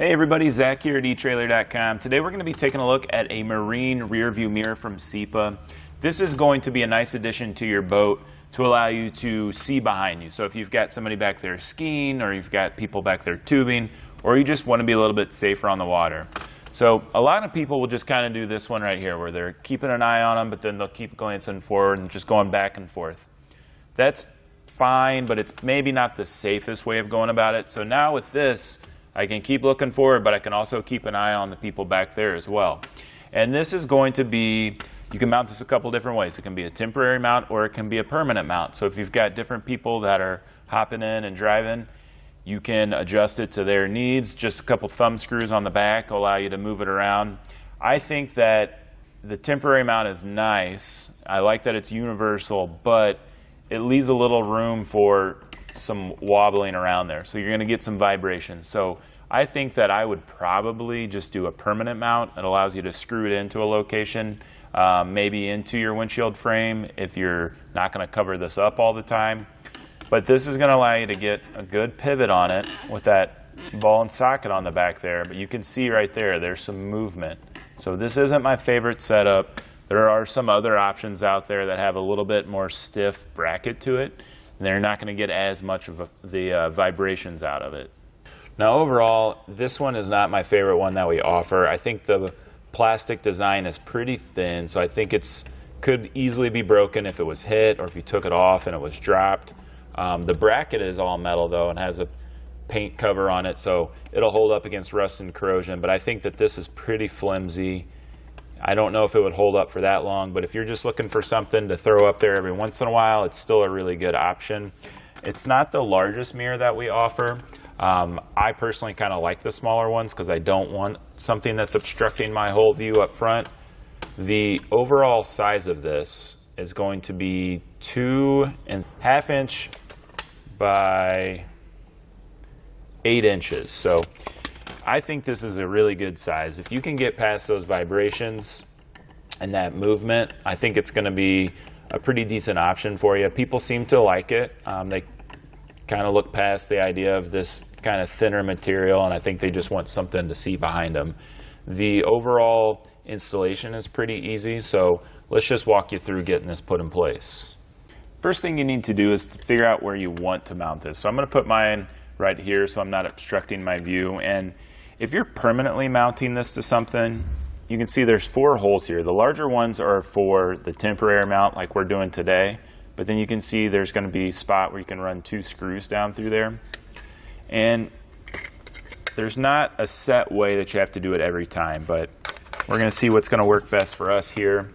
Hey everybody, Zach here at etrailer.com. Today we're going to be taking a look at a marine rear view mirror from CIPA. This is going to be a nice addition to your boat to allow you to see behind you. So if you've got somebody back there skiing, or you've got people back there tubing, or you just want to be a little bit safer on the water. So a lot of people will just kind of do this one right here where they're keeping an eye on them, but then they'll keep glancing forward and just going back and forth. That's fine, but it's maybe not the safest way of going about it. So now with this, I can keep looking forward, but I can also keep an eye on the people back there as well. And this is going to be, you can mount this a couple different ways. It can be a temporary mount or it can be a permanent mount. So if you've got different people that are hopping in and driving, you can adjust it to their needs. Just a couple thumb screws on the back will allow you to move it around. I think that the temporary mount is nice. I like that it's universal, but it leaves a little room for some wobbling around there, so you're going to get some vibration. So I think that I would probably just do a permanent mount. It allows you to screw it into a location, maybe into your windshield frame if you're not going to cover this up all the time. But this is going to allow you to get a good pivot on it with that ball and socket on the back there. But you can see right there, there's some movement. So this isn't my favorite setup. There are some other options out there that have a little bit more stiff bracket to it. They're not going to get as much of the vibrations out of it. Now overall, this one is not my favorite one that we offer. I think the plastic design is pretty thin, so I think it could easily be broken if it was hit or if you took it off and it was dropped. The bracket is all metal though and has a paint cover on it, so it'll hold up against rust and corrosion, but I think that this is pretty flimsy. I don't know if it would hold up for that long, but if you're just looking for something to throw up there every once in a while, it's still a really good option. It's not the largest mirror that we offer. I personally kind of like the smaller ones because I don't want something that's obstructing my whole view up front. The overall size of this is going to be 2.5 inch by 8 inches. So I think this is a really good size. If you can get past those vibrations and that movement, I think it's going to be a pretty decent option for you. People seem to like it. They kind of look past the idea of this kind of thinner material, and I think they just want something to see behind them. The overall installation is pretty easy, so let's just walk you through getting this put in place. First thing you need to do is to figure out where you want to mount this. So I'm going to put mine right here so I'm not obstructing my view. And if you're permanently mounting this to something, you can see there's 4 holes here. The larger ones are for the temporary mount like we're doing today, but then you can see there's going to be a spot where you can run 2 screws down through there. And there's not a set way that you have to do it every time, but we're going to see what's going to work best for us here.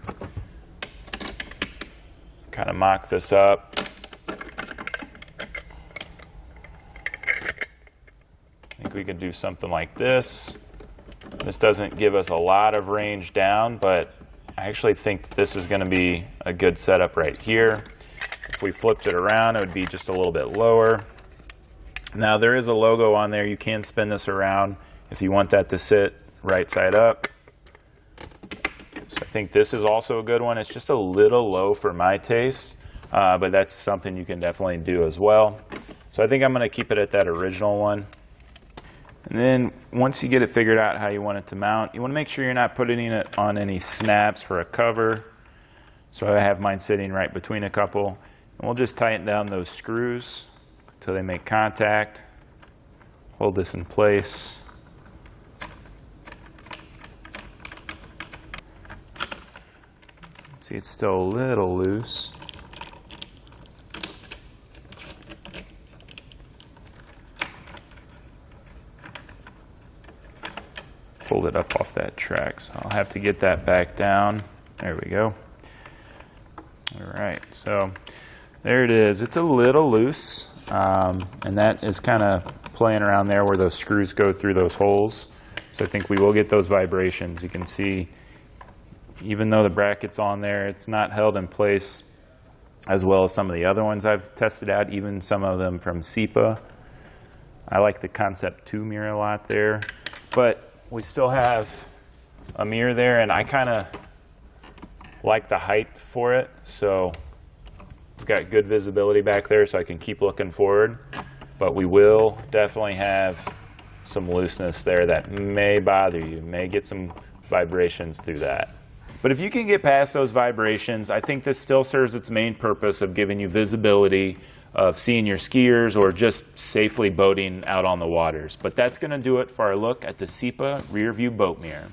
Kind of mock this up. I think we could do something like this. This doesn't give us a lot of range down, but I actually think this is going to be a good setup right here. If we flipped it around, it would be just a little bit lower. Now there is a logo on there. You can spin this around if you want that to sit right side up. So I think this is also a good one. It's just a little low for my taste, but that's something you can definitely do as well. So I think I'm going to keep it at that original one. And then once you get it figured out how you want it to mount, you want to make sure you're not putting it on any snaps for a cover. So I have mine sitting right between a couple. And we'll just tighten down those screws until they make contact. Hold this in place. See, it's still a little loose. Pulled it up off that track, so I'll have to get that back down. There we go. All right, so there it is. It's a little loose, and that is kind of playing around there where those screws go through those holes. So I think we will get those vibrations. You can see, even though the bracket's on there, it's not held in place as well as some of the other ones I've tested out, even some of them from CIPA. I like the Concept 2 mirror a lot there, but we still have a mirror there, and I kind of like the height for it, so we've got good visibility back there so I can keep looking forward. But we will definitely have some looseness there that may bother you, may get some vibrations through that. But if you can get past those vibrations, I think this still serves its main purpose of giving you visibility, of seeing your skiers, or just safely boating out on the waters. But that's going to do it for our look at the CIPA Rearview Boat Mirror.